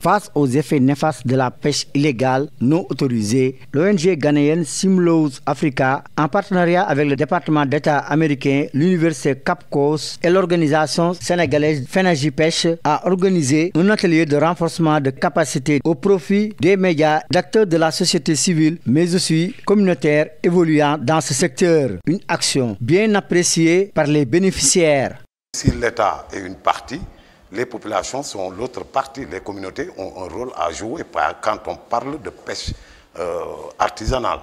Face aux effets néfastes de la pêche illégale non autorisée, l'ONG ghanéenne Simlows Africa, en partenariat avec le département d'État américain, l'université Cap Coast et l'organisation sénégalaise FENAGIPECH, a organisé un atelier de renforcement de capacités au profit des médias, d'acteurs de la société civile, mais aussi communautaires évoluant dans ce secteur. Une action bien appréciée par les bénéficiaires. Si l'État est une partie, les populations sont l'autre partie. Les communautés ont un rôle à jouer quand on parle de pêche artisanale.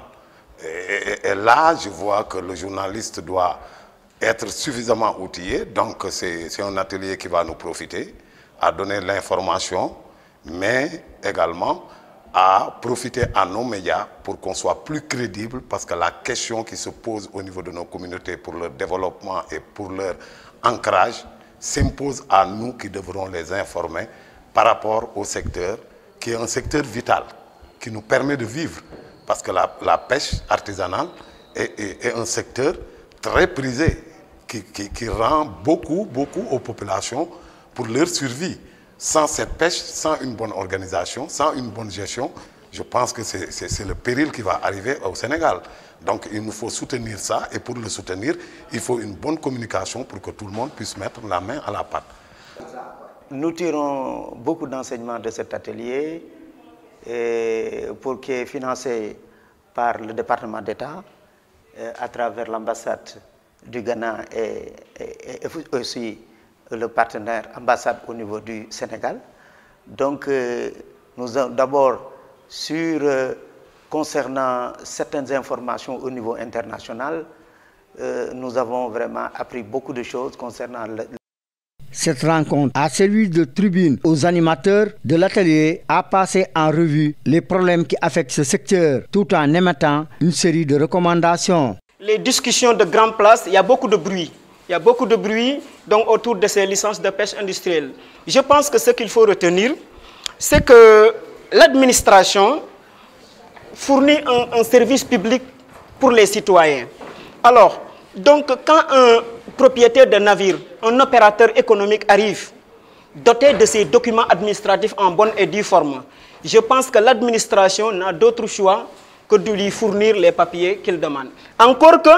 Et là, je vois que le journaliste doit être suffisamment outillé. Donc, c'est un atelier qui va nous profiter à donner l'information, mais également à profiter à nos médias pour qu'on soit plus crédible, parce que la question qui se pose au niveau de nos communautés pour leur développement et pour leur ancrage s'impose à nous qui devrons les informer par rapport au secteur, qui est un secteur vital, qui nous permet de vivre. Parce que la pêche artisanale est un secteur très prisé, qui rend beaucoup aux populations pour leur survie. Sans cette pêche, sans une bonne organisation, sans une bonne gestion, je pense que c'est le péril qui va arriver au Sénégal. Donc il nous faut soutenir ça, et pour le soutenir, il faut une bonne communication pour que tout le monde puisse mettre la main à la pâte. Nous tirons beaucoup d'enseignements de cet atelier qui est financé par le département d'État à travers l'ambassade du Ghana et aussi le partenaire ambassade au niveau du Sénégal. Donc nous avons d'abord concernant certaines informations au niveau international, nous avons vraiment appris beaucoup de choses concernant Cette rencontre a servi de tribune aux animateurs de l'atelier à passer en revue les problèmes qui affectent ce secteur, tout en émettant une série de recommandations. Les discussions de grande place, il y a beaucoup de bruit. Il y a beaucoup de bruit donc, autour de ces licences de pêche industrielle. Je pense que ce qu'il faut retenir, c'est que l'administration fournit un service public pour les citoyens. Alors, donc, quand un propriétaire de navire, un opérateur économique arrive, doté de ces documents administratifs en bonne et due forme, je pense que l'administration n'a d'autre choix que de lui fournir les papiers qu'il demande. Encore que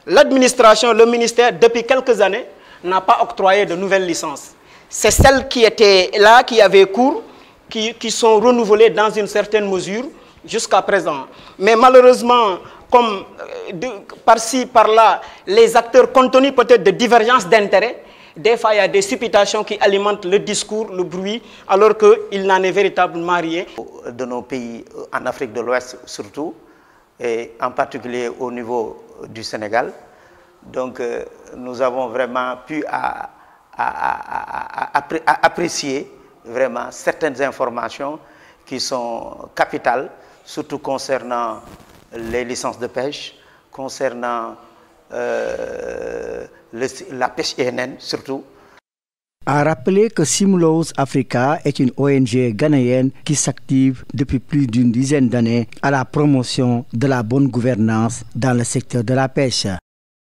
l'administration, le ministère, depuis quelques années, n'a pas octroyé de nouvelles licences. C'est celles qui étaient là, qui avaient cours, qui sont renouvelées dans une certaine mesure jusqu'à présent. Mais malheureusement, comme par-ci, par-là, les acteurs, compte tenu peut-être de divergences d'intérêts, des fois il y a des supputations qui alimentent le discours, le bruit, alors qu'il n'en est véritablement rien. De nos pays en Afrique de l'Ouest surtout, et en particulier au niveau du Sénégal. Donc nous avons vraiment pu apprécier vraiment certaines informations qui sont capitales, surtout concernant les licences de pêche, concernant la pêche INN surtout. A rappelé que Simlows Africa est une ONG ghanéenne qui s'active depuis plus d'une dizaine d'années à la promotion de la bonne gouvernance dans le secteur de la pêche.